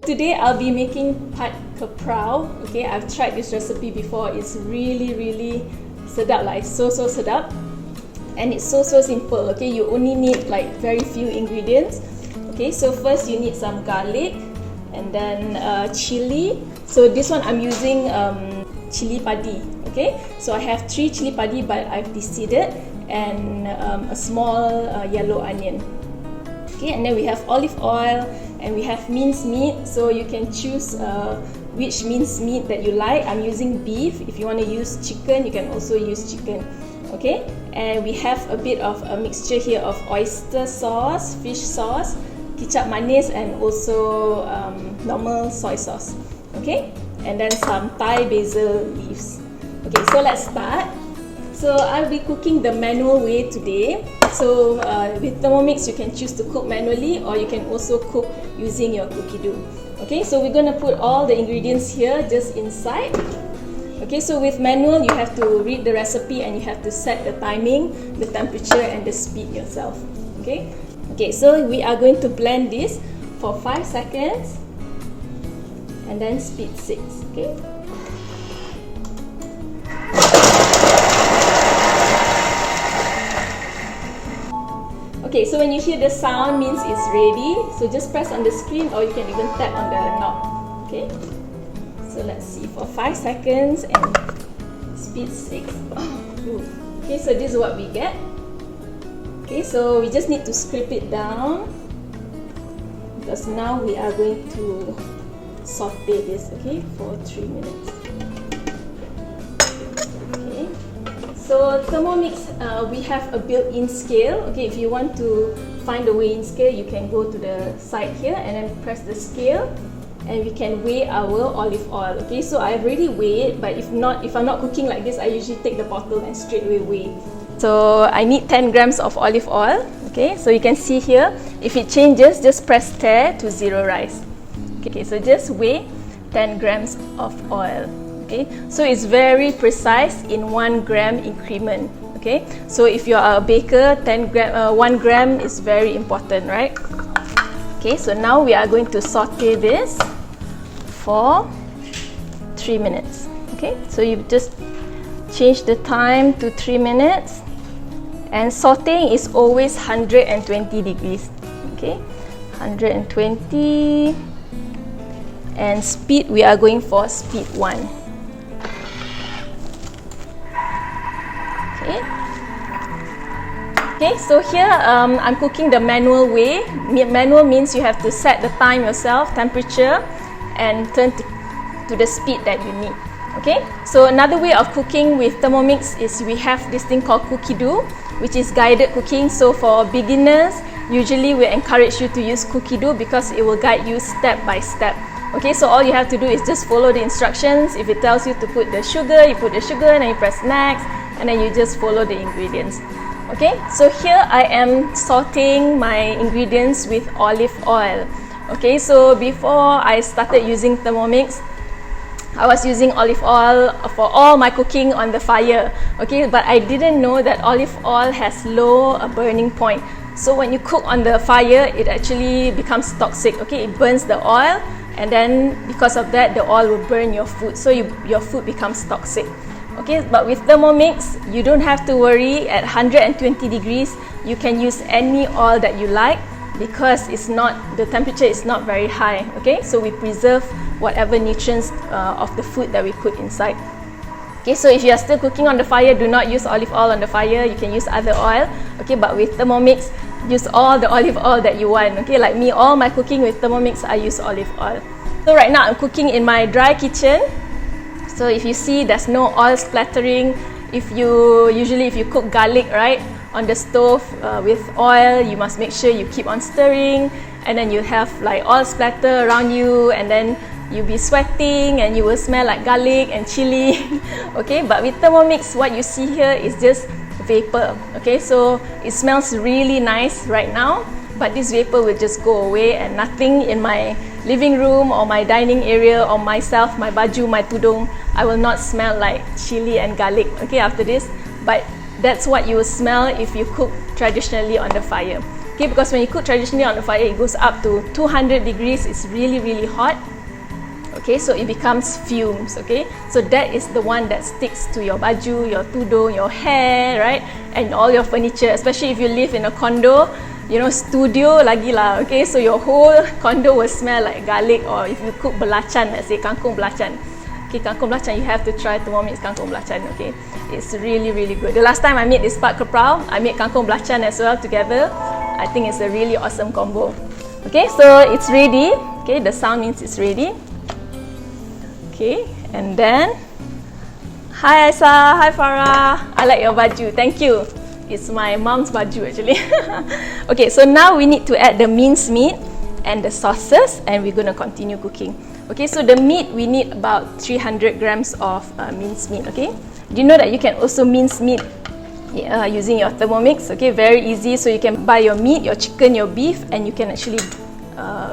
Today I'll be making Kra Pao. Okay, I've tried this recipe before. It's really sedap lah. It's so sedap, and it's so simple. Okay, you only need like very few ingredients. Okay, so first you need some garlic, and then chili. So this one I'm using chili padi. Okay, so I have 3 chili padi, but I've deseeded, and a small yellow onion. Okay, and then we have olive oil, and we have minced meat. So you can choose which minced meat that you like. I'm using beef. If you want to use chicken, you can also use chicken. Okay, and we have a bit of a mixture here of oyster sauce, fish sauce, kecap manis, and also normal soy sauce. Okay, and then some Thai basil leaves. Okay, so let's start. So I'll be cooking the manual way today. So with Thermomix, you can choose to cook manually, or you can also cook using your cookie dough. Okay, so we're going to put all the ingredients here just inside. Okay, so with manual, you have to read the recipe and you have to set the timing, the temperature, and the speed yourself. Okay, so we are going to blend this for 5 seconds and then speed 6. Okay. Okay, so when you hear the sound, means it's ready. So just press on the screen, or you can even tap on the knob. Okay, so let's see for 5 seconds and speed 6. Okay, so this is what we get. Okay, so we just need to scrape it down, because now we are going to saute this, okay, for 3 minutes. So Thermomix, we have a built-in scale. Okay, if you want to find the weighing scale, you can go to the side here and then press the scale, and we can weigh our olive oil. Okay, so I've already weighed, but if I'm not cooking like this, I usually take the bottle and straight away weigh. So I need 10 grams of olive oil. Okay, so you can see here, if it changes, just press stir to 0 rise. Okay, so just weigh 10 grams of oil. Okay, so it's very precise in 1 gram increment. Okay, so if you are a baker, 1 gram is very important, right? Okay, so now we are going to saute this for 3 minutes. Okay, so you just change the time to 3 minutes, and sauteing is always 120 degrees. Okay, 120, and speed, we are going for speed 1. Okay, so here I'm cooking the manual way. Manual means you have to set the time yourself, temperature, and turn to the speed that you need. Okay, so another way of cooking with Thermomix is we have this thing called cookie dough, which is guided cooking. So for beginners, usually we encourage you to use cookie dough because it will guide you step by step. Okay, so all you have to do is just follow the instructions. If it tells you to put the sugar, you put the sugar, and then you press next, and then you just follow the ingredients. Okay, so here I am sauteing my ingredients with olive oil. Okay, so before I started using Thermomix, I was using olive oil for all my cooking on the fire. Okay, but I didn't know that olive oil has low burning point. So when you cook on the fire, it actually becomes toxic. Okay, it burns the oil, and then because of that, the oil will burn your food. So your food becomes toxic. Okay, but with Thermomix, you don't have to worry. At 120 degrees, you can use any oil that you like, because the temperature is not very high. Okay, so we preserve whatever nutrients of the food that we put inside. Okay, so if you are still cooking on the fire, do not use olive oil on the fire. You can use other oil. Okay, but with Thermomix, use all the olive oil that you want. Okay, like me, all my cooking with Thermomix, I use olive oil. So right now I'm cooking in my dry kitchen. So if you see, there's no oil splattering. Usually if you cook garlic, right, on the stove with oil, you must make sure you keep on stirring, and then you have like oil splatter around you, and then you'll be sweating and you will smell like garlic and chili. Okay, but with Thermomix, what you see here is just vapor. Okay, so it smells really nice right now, but this vapor will just go away, and nothing in my living room or my dining area or myself, my baju, my tudung, I will not smell like chili and garlic, okay, after this. But that's what you will smell if you cook traditionally on the fire. Okay, because when you cook traditionally on the fire, it goes up to 200 degrees. It's really, really hot. Okay, so it becomes fumes. Okay, so that is the one that sticks to your baju, your tudung, your hair, right, and all your furniture. Especially if you live in a condo, you know, studio lagi lah. Okay, so your whole condo will smell like garlic. Or if you cook belacan, let's say kangkung belacan. Okay, kangkung belacan, you have to try Thermomix kangkung belacan. Okay, it's really, really good. The last time I made this Kra Pao, I made kangkung belacan as well together. I think it's a really awesome combo. Okay, so it's ready. Okay, the sound means it's ready. Okay, and then, hi Aisa, hi Farah. I like your baju. Thank you. It's my mom's baju actually. Okay, so now we need to add the minced meat and the sauces, and we're gonna continue cooking. Okay, so the meat, we need about 300 grams of minced meat. Okay, do you know that you can also mince meat using your Thermomix? Okay, very easy. So you can buy your meat, your chicken, your beef, and you can actually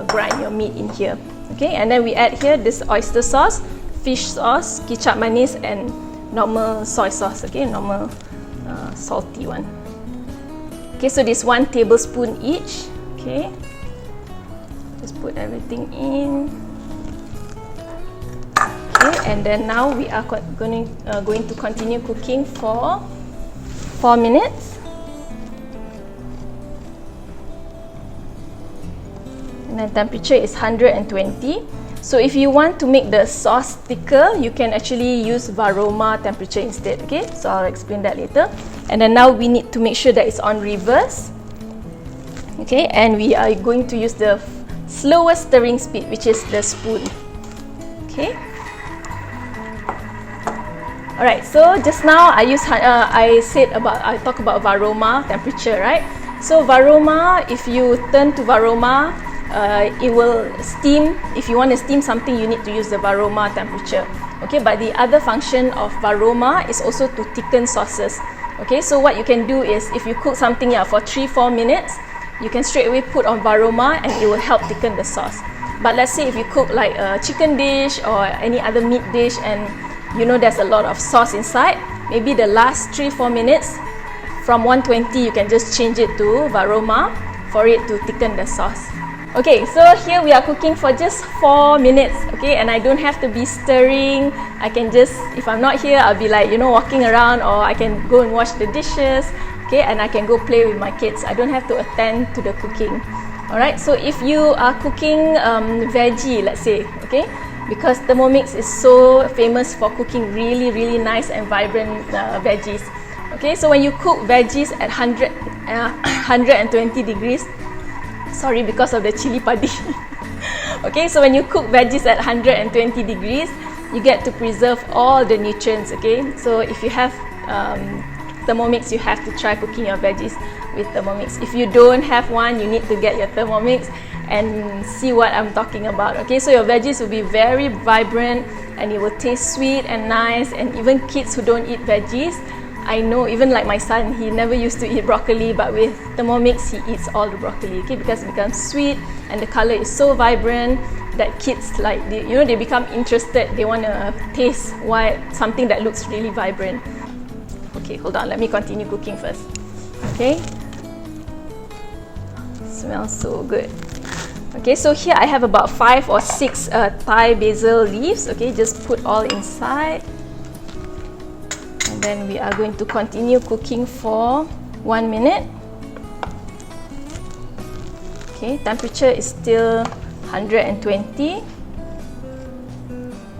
grind your meat in here. Okay, and then we add here this oyster sauce, fish sauce, kecap manis, and normal soy sauce. Okay, normal salty one. Okay, so this 1 tablespoon each. Okay, just put everything in. Okay, and then now we are going to continue cooking for 4 minutes. And then temperature is 120. So if you want to make the sauce thicker, you can actually use Varoma temperature instead. Okay, so I'll explain that later. And then now we need to make sure that it's on reverse. Okay, and we are going to use the slowest stirring speed, which is the spoon. Okay. Alright, so just now I talk about Varoma temperature, right? So Varoma, if you turn to Varoma, it will steam. If you want to steam something, you need to use the Varoma temperature. Okay, but the other function of Varoma is also to thicken sauces. Okay, so what you can do is, if you cook something for 3-4 minutes, you can straight away put on Varoma and it will help thicken the sauce. But let's say if you cook like a chicken dish or any other meat dish and you know there's a lot of sauce inside, maybe the last 3-4 minutes from 120, you can just change it to Varoma for it to thicken the sauce. Okay, so here we are cooking for just 4 minutes. Okay, and I don't have to be stirring. I can just, if I'm not here, I'll be like, you know, walking around, or I can go and wash the dishes. Okay, and I can go play with my kids. I don't have to attend to the cooking. Alright, so if you are cooking veggie, let's say, okay, because Thermomix is so famous for cooking really, really nice and vibrant veggies. Okay, so when you cook veggies at 120 degrees, sorry, because of the chili padi. Okay, so when you cook veggies at 120 degrees, you get to preserve all the nutrients. Okay, so if you have Thermomix, you have to try cooking your veggies with Thermomix. If you don't have one, you need to get your Thermomix and see what I'm talking about. Okay, so your veggies will be very vibrant and it will taste sweet and nice. And even kids who don't eat veggies, I know, even like my son, he never used to eat broccoli, but with Thermomix he eats all the broccoli. Okay, because it becomes sweet and the color is so vibrant that kids, like, they become interested. They want to taste something that looks really vibrant. Okay, hold on, let me continue cooking first. Okay, smells so good. Okay, so here I have about 5 or 6 Thai basil leaves. Okay, just put all inside. And then we are going to continue cooking for 1 minute. Okay, temperature is still 120.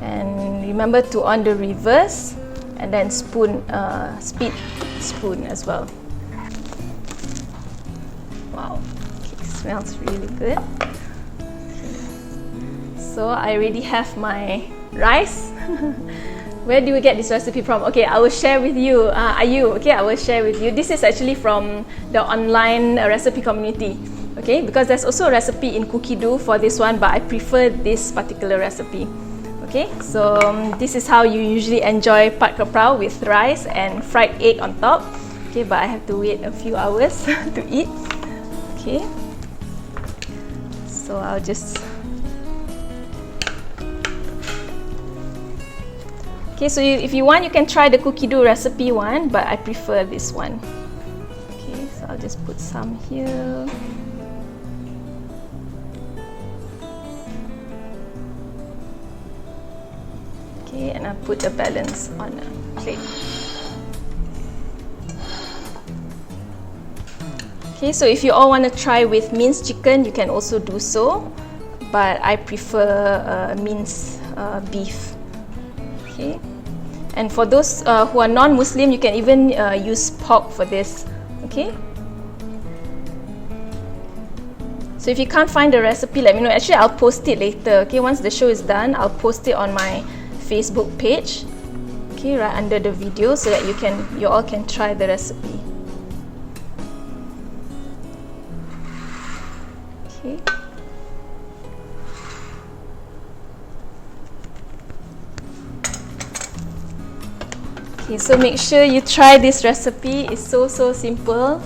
And remember to on the reverse and then speed spoon as well. Wow, okay, smells really good. So I already have my rice. Where do we get this recipe from? Okay, I will share with you. Okay, I will share with you. This is actually from the online recipe community. Okay, because there's also a recipe in cookie dough for this one, but I prefer this particular recipe. Okay, so this is how you usually enjoy Kra Pao with rice and fried egg on top. Okay, but I have to wait a few hours to eat. Okay, so I'll just. Okay, so if you want, you can try the cookie dough recipe one, but I prefer this one. Okay, so I'll just put some here. Okay, and I'll put the balance on a plate. Okay, so if you all want to try with minced chicken, you can also do so, but I prefer minced beef. Okay, and for those who are non-Muslim, you can even use pork for this. Okay, so if you can't find the recipe, let me know. Actually, I'll post it later. Okay, once the show is done, I'll post it on my Facebook page, okay, right under the video, so that you all can try the recipe. Okay. Okay, so make sure you try this recipe. It's so simple.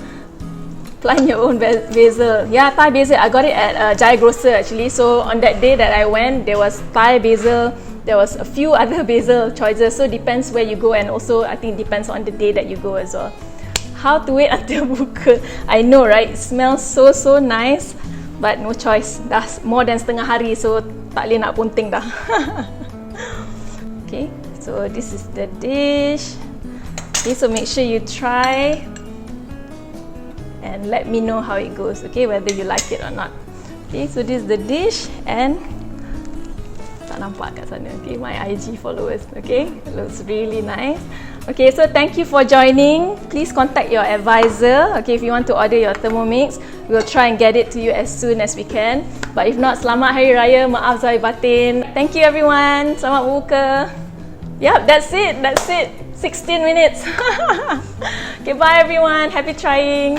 Plant your own basil. Yeah, Thai basil. I got it at Jai Grocer actually. So on that day that I went, there was Thai basil. There was a few other basil choices, so depends where you go, and also I think depends on the day that you go as well. How to wait until buka? I know, right? It smells so nice, but no choice. Dah more than setengah hari, so tak boleh nak punting dah. Okay, so this is the dish. Okay, so make sure you try and let me know how it goes. Okay, whether you like it or not. Okay, so this is the dish, and tak nampak kat sana. Okay, my IG followers. Okay, it looks really nice. Okay, so thank you for joining. Please contact your advisor. Okay, if you want to order your Thermomix, we'll try and get it to you as soon as we can. But if not, selamat Hari Raya. Maaf Zahir Batin. Thank you everyone. Selamat berbuka. Yep, that's it. 16 minutes. Okay, bye everyone. Happy trying.